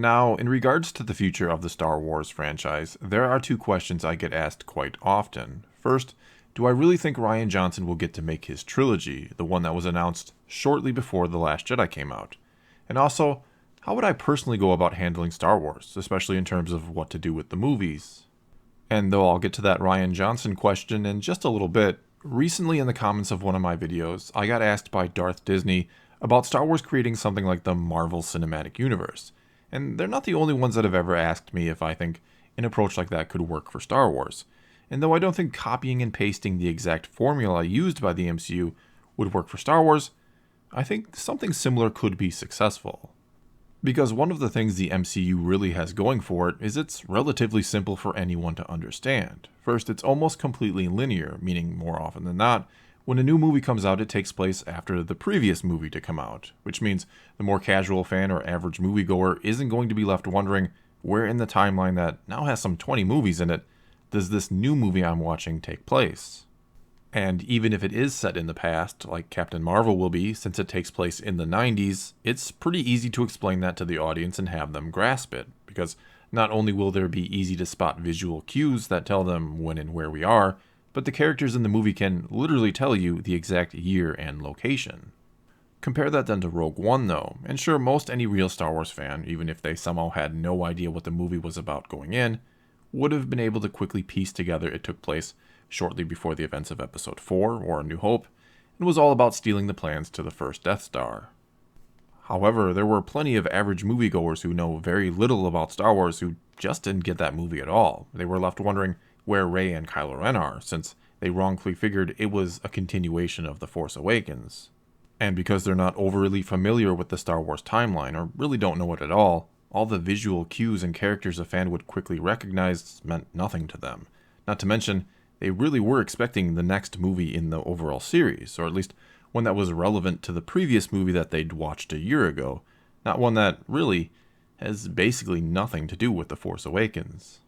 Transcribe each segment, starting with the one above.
Now, in regards to the future of the Star Wars franchise, there are two questions I get asked quite often. First, do I really think Rian Johnson will get to make his trilogy, the one that was announced shortly before The Last Jedi came out? And also, how would I personally go about handling Star Wars, especially in terms of what to do with the movies? And though I'll get to that Rian Johnson question in just a little bit, recently in the comments of one of my videos, I got asked by Darth Disney about Star Wars creating something like the Marvel Cinematic Universe. And they're not the only ones that have ever asked me if I think an approach like that could work for Star Wars. And though I don't think copying and pasting the exact formula used by the MCU would work for Star Wars, I think something similar could be successful. Because one of the things the MCU really has going for it is it's relatively simple for anyone to understand. First, it's almost completely linear, meaning more often than not, when a new movie comes out, it takes place after the previous movie to come out, which means the more casual fan or average moviegoer isn't going to be left wondering where in the timeline that now has some 20 movies in it does this new movie I'm watching take place. And even if it is set in the past, like Captain Marvel will be, since it takes place in the 90s, it's pretty easy to explain that to the audience and have them grasp it, because not only will there be easy to spot visual cues that tell them when and where we are, but the characters in the movie can literally tell you the exact year and location. Compare that then to Rogue One though, and sure, most any real Star Wars fan, even if they somehow had no idea what the movie was about going in, would have been able to quickly piece together it took place shortly before the events of Episode 4, or A New Hope, and was all about stealing the plans to the first Death Star. However, there were plenty of average moviegoers who know very little about Star Wars who just didn't get that movie at all. They were left wondering where Rey and Kylo Ren are, since they wrongfully figured it was a continuation of The Force Awakens. And because they're not overly familiar with the Star Wars timeline, or really don't know it at all the visual cues and characters a fan would quickly recognize meant nothing to them. Not to mention, they really were expecting the next movie in the overall series, or at least one that was relevant to the previous movie that they'd watched a year ago, not one that really has basically nothing to do with The Force Awakens.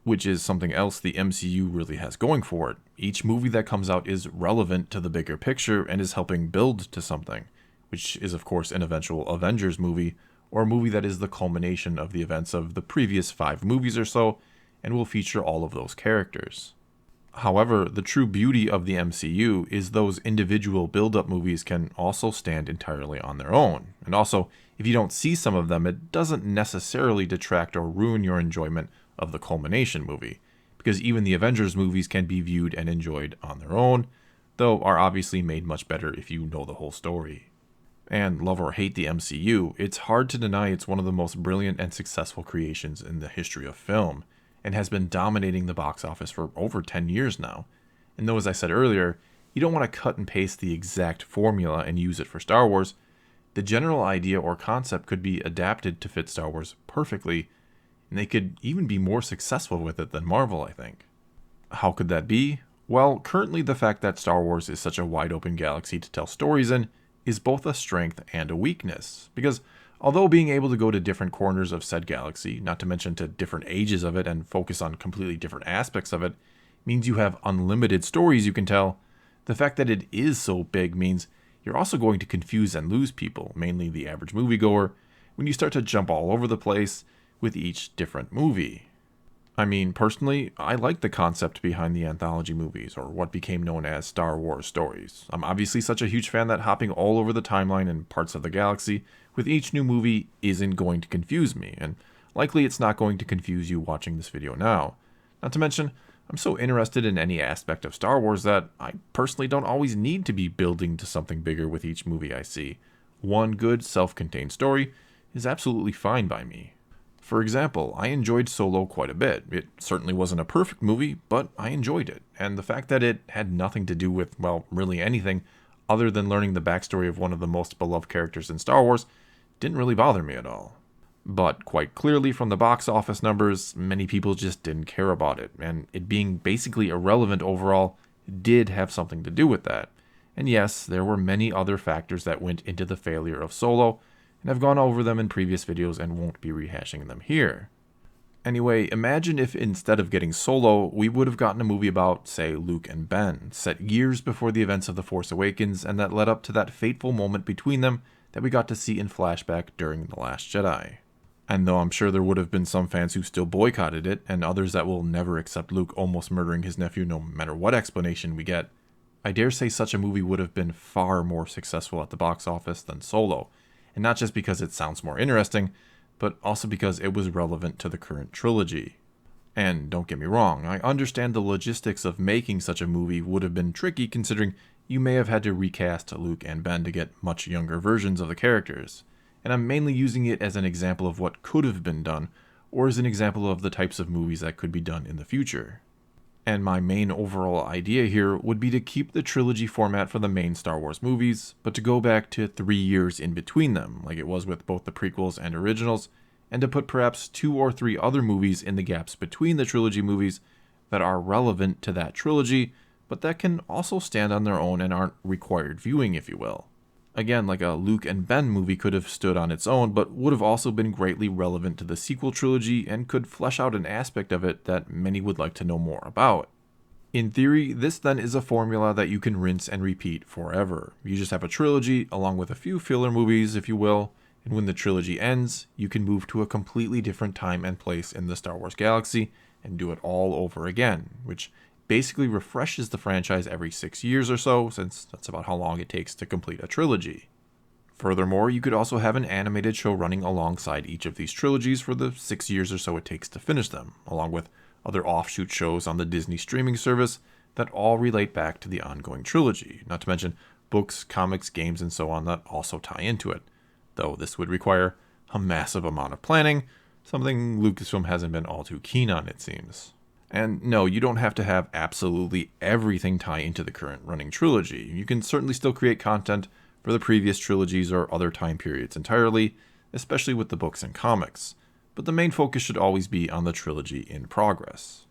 Which is something else the MCU really has going for it. Each movie that comes out is relevant to the bigger picture and is helping build to something, which is of course an eventual Avengers movie, or a movie that is the culmination of the events of the previous 5 movies or so, and will feature all of those characters. However, the true beauty of the MCU is those individual build-up movies can also stand entirely on their own. And also, if you don't see some of them, it doesn't necessarily detract or ruin your enjoyment of the culmination movie, because even the Avengers movies can be viewed and enjoyed on their own, though are obviously made much better if you know the whole story. And love or hate the MCU, it's hard to deny it's one of the most brilliant and successful creations in the history of film, and has been dominating the box office for over 10 years now. And though, as I said earlier, you don't want to cut and paste the exact formula and use it for Star Wars, the general idea or concept could be adapted to fit Star Wars perfectly, and they could even be more successful with it than Marvel, I think. How could that be? Well, currently the fact that Star Wars is such a wide open galaxy to tell stories in is both a strength and a weakness, because although being able to go to different corners of said galaxy, not to mention to different ages of it and focus on completely different aspects of it, means you have unlimited stories you can tell, the fact that it is so big means you're also going to confuse and lose people, mainly the average moviegoer, when you start to jump all over the place with each different movie. I mean, personally, I like the concept behind the anthology movies, or what became known as Star Wars stories. I'm obviously such a huge fan that hopping all over the timeline and parts of the galaxy with each new movie isn't going to confuse me, and likely it's not going to confuse you watching this video now. Not to mention, I'm so interested in any aspect of Star Wars that I personally don't always need to be building to something bigger with each movie I see. One good, self-contained story is absolutely fine by me. For example, I enjoyed Solo quite a bit. It certainly wasn't a perfect movie, but I enjoyed it. And the fact that it had nothing to do with, well, really anything other than learning the backstory of one of the most beloved characters in Star Wars didn't really bother me at all. But quite clearly from the box office numbers, many people just didn't care about it, and it being basically irrelevant overall did have something to do with that. And yes, there were many other factors that went into the failure of Solo, and I've gone over them in previous videos and won't be rehashing them here. Anyway, imagine if instead of getting Solo, we would have gotten a movie about, say, Luke and Ben, set years before the events of The Force Awakens, and that led up to that fateful moment between them that we got to see in flashback during The Last Jedi. And though I'm sure there would have been some fans who still boycotted it, and others that will never accept Luke almost murdering his nephew no matter what explanation we get, I dare say such a movie would have been far more successful at the box office than Solo, and not just because it sounds more interesting, but also because it was relevant to the current trilogy. And don't get me wrong, I understand the logistics of making such a movie would have been tricky considering you may have had to recast Luke and Ben to get much younger versions of the characters, and I'm mainly using it as an example of what could have been done, or as an example of the types of movies that could be done in the future. And my main overall idea here would be to keep the trilogy format for the main Star Wars movies, but to go back to 3 years in between them, like it was with both the prequels and originals, and to put perhaps 2 or 3 other movies in the gaps between the trilogy movies that are relevant to that trilogy, but that can also stand on their own and aren't required viewing, if you will. Again, like a Luke and Ben movie could have stood on its own, but would have also been greatly relevant to the sequel trilogy and could flesh out an aspect of it that many would like to know more about. In theory, this then is a formula that you can rinse and repeat forever. You just have a trilogy, along with a few filler movies, if you will, and when the trilogy ends, you can move to a completely different time and place in the Star Wars galaxy and do it all over again, which basically refreshes the franchise every 6 years or so, since that's about how long it takes to complete a trilogy. Furthermore, you could also have an animated show running alongside each of these trilogies for the 6 years or so it takes to finish them, along with other offshoot shows on the Disney streaming service that all relate back to the ongoing trilogy, not to mention books, comics, games, and so on that also tie into it, though this would require a massive amount of planning, something Lucasfilm hasn't been all too keen on, it seems. And no, you don't have to have absolutely everything tie into the current running trilogy. You can certainly still create content for the previous trilogies or other time periods entirely, especially with the books and comics. But the main focus should always be on the trilogy in progress.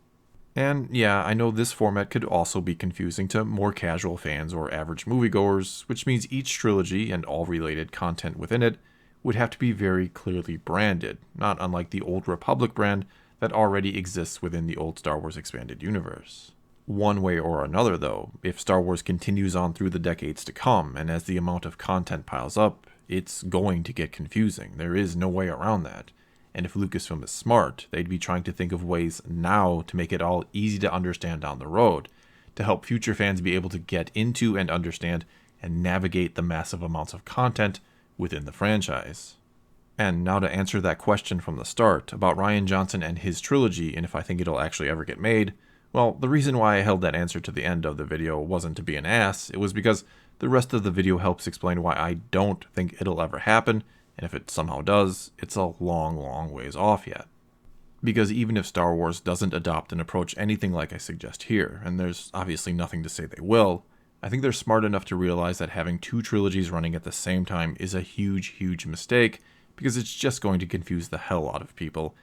And yeah, I know this format could also be confusing to more casual fans or average moviegoers, which means each trilogy and all related content within it would have to be very clearly branded, not unlike the Old Republic brand that already exists within the old Star Wars expanded universe. One way or another though, if Star Wars continues on through the decades to come, and as the amount of content piles up, it's going to get confusing. There is no way around that. And if Lucasfilm is smart, they'd be trying to think of ways now to make it all easy to understand down the road, to help future fans be able to get into and understand and navigate the massive amounts of content within the franchise. And now to answer that question from the start about Rian Johnson and his trilogy and if I think it'll actually ever get made, well, the reason why I held that answer to the end of the video wasn't to be an ass, it was because the rest of the video helps explain why I don't think it'll ever happen, and if it somehow does, it's a long, long ways off yet. Because even if Star Wars doesn't adopt and approach anything like I suggest here, and there's obviously nothing to say they will, I think they're smart enough to realize that having 2 trilogies running at the same time is a huge, huge mistake, because it's just going to confuse the hell out of people.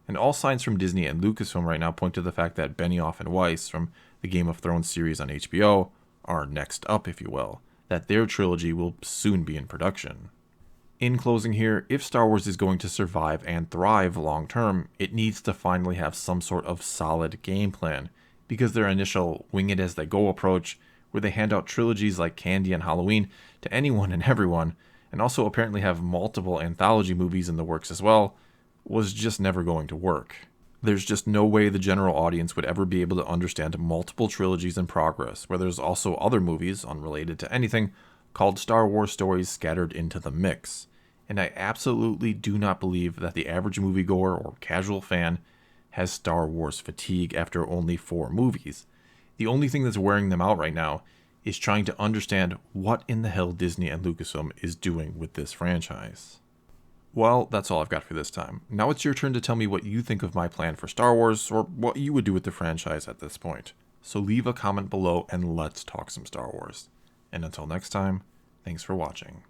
And all signs from Disney and Lucasfilm right now point to the fact that Benioff and Weiss from the Game of Thrones series on HBO are next up, if you will, that their trilogy will soon be in production. In closing here, if Star Wars is going to survive and thrive long term, it needs to finally have some sort of solid game plan, because their initial wing it as they go approach, where they hand out trilogies like candy on Halloween to anyone and everyone, and also apparently have multiple anthology movies in the works as well, was just never going to work. There's just no way the general audience would ever be able to understand multiple trilogies in progress, where there's also other movies, unrelated to anything, called Star Wars stories scattered into the mix. And I absolutely do not believe that the average moviegoer or casual fan has Star Wars fatigue after only 4 movies. The only thing that's wearing them out right now is trying to understand what in the hell Disney and Lucasfilm is doing with this franchise. Well, that's all I've got for this time. Now it's your turn to tell me what you think of my plan for Star Wars, or what you would do with the franchise at this point. So leave a comment below and let's talk some Star Wars. And until next time, thanks for watching.